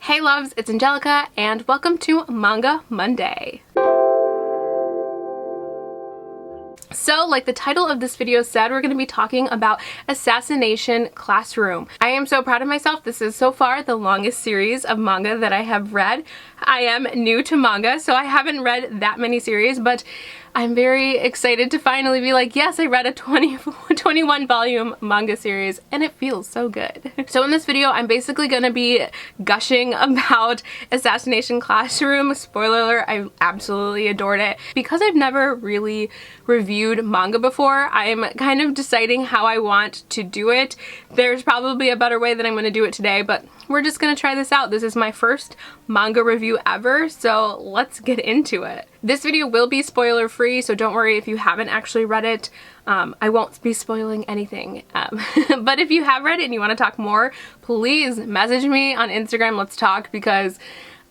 Hey loves, it's Angelica and welcome to Manga Monday. So, like the title of this video said, we're going to be talking about Assassination Classroom. I am so proud of myself. This is so far the longest series of manga that I have read. I am new to manga, so I haven't read that many series, but I'm very excited to finally be like, yes, I read a 21 volume manga series and it feels so good. So in this video, I'm basically going to be gushing about Assassination Classroom. Spoiler alert, I absolutely adored it. Because I've never really reviewed manga before, I'm kind of deciding how I want to do it. There's probably a better way that I'm going to do it today, but we're just going to try this out. This is my first manga review ever, so let's get into it. This video will be spoiler free, so don't worry if you haven't actually read it. I won't be spoiling anything. But if you have read it and you want to talk more, please message me on Instagram. Let's talk, because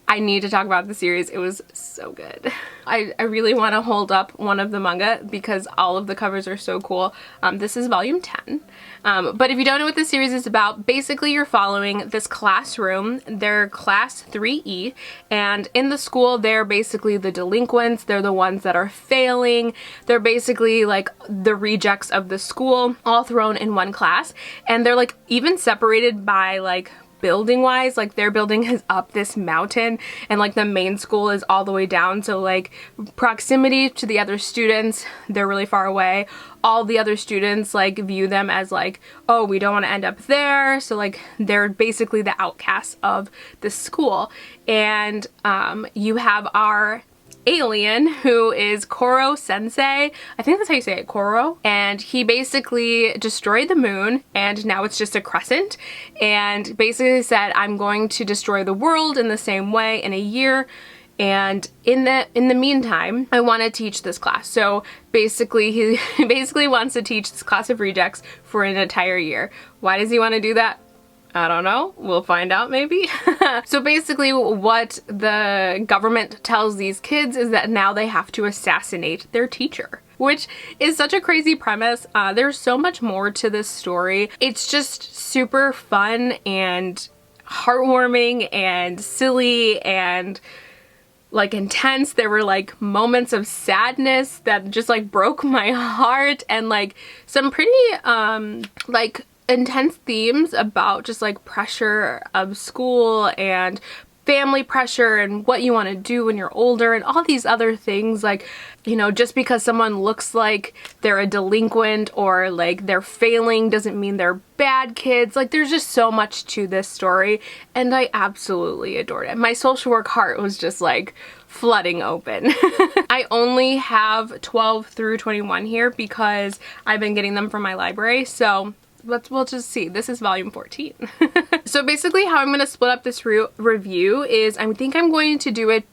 I need to talk about the series. It was so good. I really want to hold up one of the manga because all of the covers are so cool. This is volume 10. But if you don't know what this series is about, basically you're following this classroom. They're class 3E, and in the school they're basically the delinquents. They're the ones that are failing. They're basically like the rejects of the school, all thrown in one class. And they're like even separated by like building wise, like their building is up this mountain and like the main school is all the way down, so like proximity to the other students, they're really far away. All the other students like view them as like, oh, we don't want to end up there, so like they're basically the outcasts of the school. And you have our alien, who is Koro Sensei. I think that's how you say it, Koro. And he basically destroyed the moon and now it's just a crescent, and basically said, I'm going to destroy the world in the same way in a year, and in the meantime I want to teach this class. So basically he basically wants to teach this class of rejects for an entire year. Why does he want to do that? I don't know. We'll find out maybe. So basically what the government tells these kids is that now they have to assassinate their teacher, which is such a crazy premise. There's so much more to this story. It's just super fun and heartwarming and silly and like intense. There were like moments of sadness that just like broke my heart, and like some pretty like intense themes about just like pressure of school and family pressure and what you want to do when you're older and all these other things. Like, you know, just because someone looks like they're a delinquent or like they're failing doesn't mean they're bad kids. Like, there's just so much to this story and I absolutely adored it. My social work heart was just like flooding open. I only have 12 through 21 here because I've been getting them from my library, so we'll just see. This is volume 14. So basically how I'm going to split up this review is I think I'm going to do it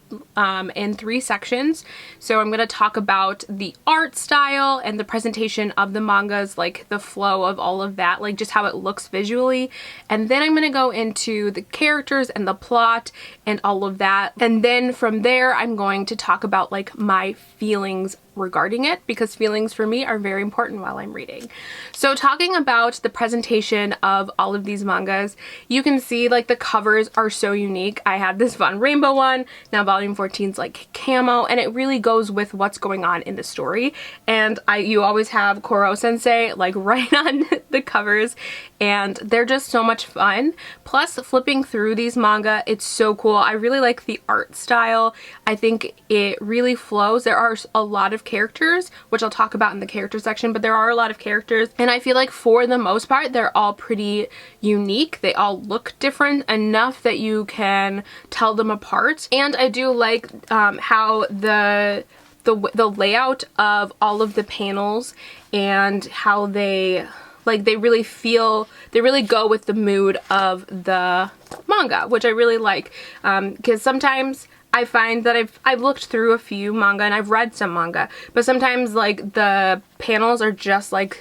in 3 sections. So I'm going to talk about the art style and the presentation of the mangas, like the flow of all of that, like just how it looks visually. And then I'm going to go into the characters and the plot and all of that. And then from there, I'm going to talk about like my feelings regarding it, because feelings for me are very important while I'm reading. So talking about the presentation of all of these mangas, you can see like the covers are so unique. I had this fun rainbow one, now volume 14's like camo, and it really goes with what's going on in the story. And you always have Koro Sensei like right on the covers, and they're just so much fun. Plus flipping through these manga, it's so cool. I really like the art style. I think it really flows. There are a lot of characters, which I'll talk about in the character section, but there are a lot of characters, and I feel like for the most part they're all pretty unique. They all look different enough that you can tell them apart. And I do like how the layout of all of the panels and how they really go with the mood of the manga, which I really like, because sometimes I find that I've looked through a few manga and I've read some manga, but sometimes like the panels are just like,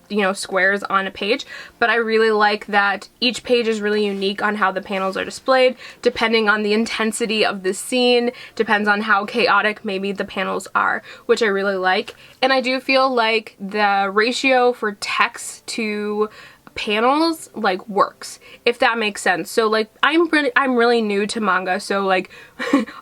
you know, squares on a page, but I really like that each page is really unique on how the panels are displayed, depending on the intensity of the scene, depends on how chaotic maybe the panels are, which I really like. And I do feel like the ratio for text to panels like works, if that makes sense. So like I'm really new to manga, so like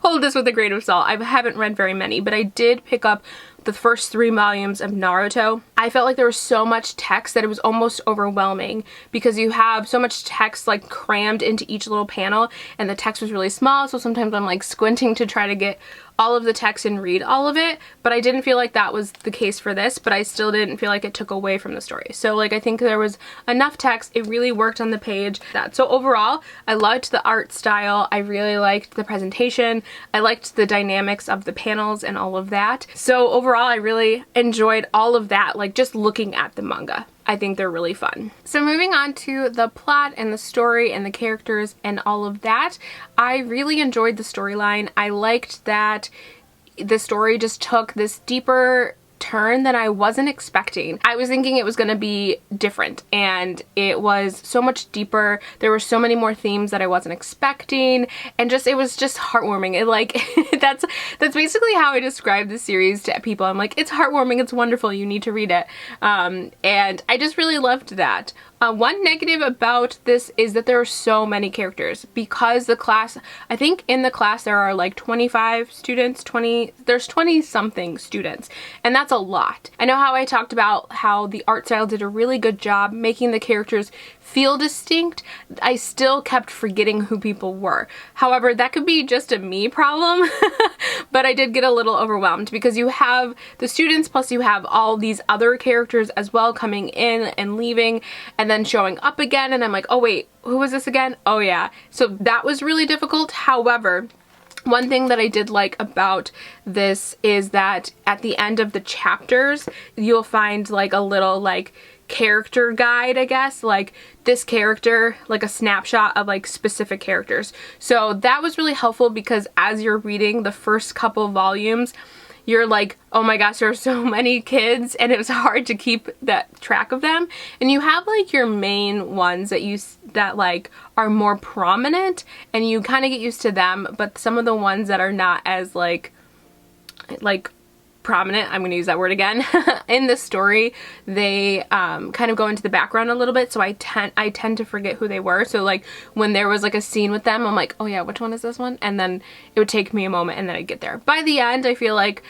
hold this with a grain of salt. I haven't read very many, but I did pick up the first 3 volumes of Naruto. I felt like there was so much text that it was almost overwhelming, because you have so much text like crammed into each little panel, and the text was really small, so sometimes I'm like squinting to try to get all of the text and read all of it. But I didn't feel like that was the case for this, but I still didn't feel like it took away from the story. So like I think there was enough text, it really worked on the page. So overall, I liked the art style, I really liked the presentation, I liked the dynamics of the panels and all of that. So overall, I really enjoyed all of that, like just looking at the manga. I think they're really fun. So moving on to the plot and the story and the characters and all of that, I really enjoyed the storyline. I liked that the story just took this deeper turn that I wasn't expecting. I was thinking it was going to be different, and it was so much deeper. There were so many more themes that I wasn't expecting, and just it was just heartwarming. It like that's basically how I describe the series to people. I'm like, it's heartwarming, it's wonderful, you need to read it. And I just really loved that. One negative about this is that there are so many characters, because the class, I think in the class there are like 25 students, there's 20 something students, and that's a lot. I know how I talked about how the art style did a really good job making the characters feel distinct. I still kept forgetting who people were. However, that could be just a me problem, but I did get a little overwhelmed, because you have the students plus you have all these other characters as well coming in and leaving and then showing up again, and I'm like, oh wait, who was this again? Oh yeah. So that was really difficult. However, one thing that I did like about this is that at the end of the chapters, you'll find like a little like character guide, I guess, like this character, like a snapshot of like specific characters. So that was really helpful, because as you're reading the first couple volumes, you're like, oh my gosh, there are so many kids, and it was hard to keep that track of them. And you have like your main ones that like are more prominent, and you kind of get used to them, but some of the ones that are not as like prominent, I'm going to use that word again, in the story, they kind of go into the background a little bit, so I tend to forget who they were. So like when there was like a scene with them, I'm like, oh yeah, which one is this one? And then it would take me a moment, and then I'd get there. By the end, I feel like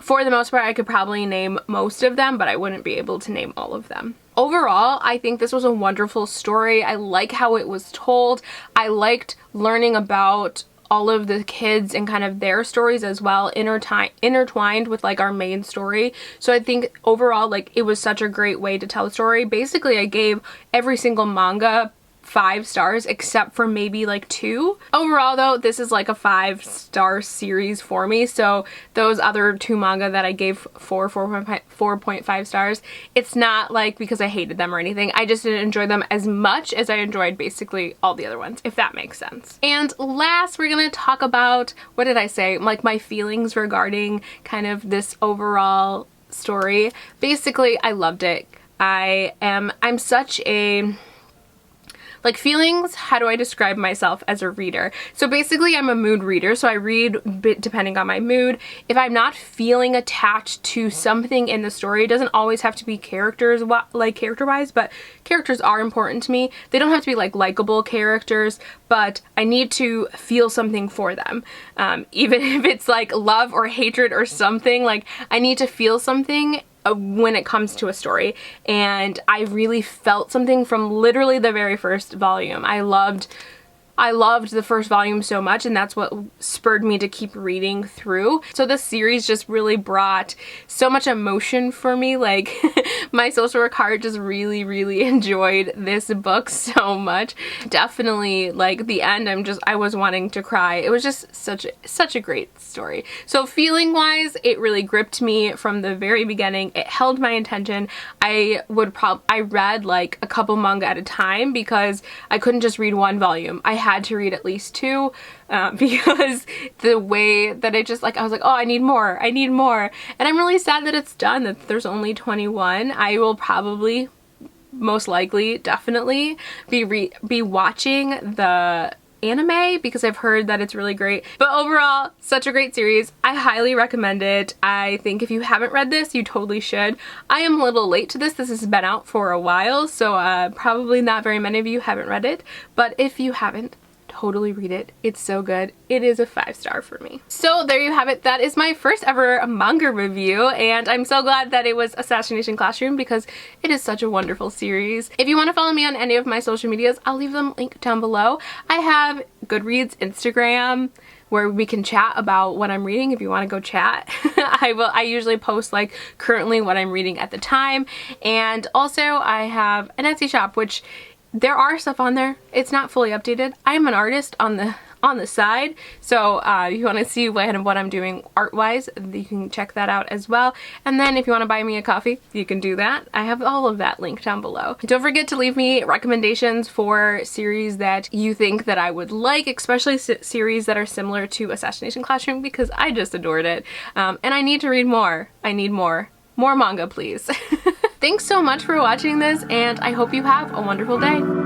for the most part I could probably name most of them, but I wouldn't be able to name all of them. Overall, I think this was a wonderful story. I like how it was told. I liked learning about all of the kids and kind of their stories as well, intertwined with like our main story. So I think overall, like, it was such a great way to tell a story. Basically, I gave every single manga 5 stars except for maybe like 2. Overall though, this is like a 5-star series for me, so those other 2 manga that I gave 4.5 stars, it's not like because I hated them or anything. I just didn't enjoy them as much as I enjoyed basically all the other ones, if that makes sense. And last, we're gonna talk about, what did I say, like my feelings regarding kind of this overall story. Basically, I loved it. I'm such a, like, feelings, how do I describe myself as a reader? So basically I'm a mood reader, so I read depending on my mood. If I'm not feeling attached to something in the story, it doesn't always have to be character-wise, but characters are important to me. They don't have to be like likable characters, but I need to feel something for them. Even if it's like love or hatred or something, like I need to feel something when it comes to a story, and I really felt something from literally the very first volume. I loved the first volume so much, and that's what spurred me to keep reading through. So this series just really brought so much emotion for me. Like, my social work heart just really enjoyed this book so much. Definitely, like, the end, I was wanting to cry. It was just such a great story. So feeling wise, it really gripped me from the very beginning. It held my attention. I read like a couple manga at a time because I couldn't just read one volume. I had to read at least 2 because the way that it just, like, I was like, oh, I need more. And I'm really sad that it's done, that there's only 21. I will probably, most likely, definitely be watching the anime because I've heard that it's really great. But overall, such a great series. I highly recommend it. I think if you haven't read this, you totally should. I am a little late to this. This has been out for a while, so probably not very many of you haven't read it. But if you haven't, totally read it. It's so good. It is a 5-star for me. So there you have it. That is my first ever manga review, and I'm so glad that it was Assassination Classroom because it is such a wonderful series. If you want to follow me on any of my social medias, I'll leave them linked down below. I have Goodreads, Instagram, where we can chat about what I'm reading if you want to go chat. I usually post like currently what I'm reading at the time, and also I have an Etsy shop, which there are stuff on there. It's not fully updated. I'm an artist on the side, so if you want to see what I'm doing art-wise, you can check that out as well. And then if you want to buy me a coffee, you can do that. I have all of that linked down below. Don't forget to leave me recommendations for series that you think that I would like, especially series that are similar to Assassination Classroom, because I just adored it. And I need to read more. I need more. More manga, please. Thanks so much for watching this, and I hope you have a wonderful day.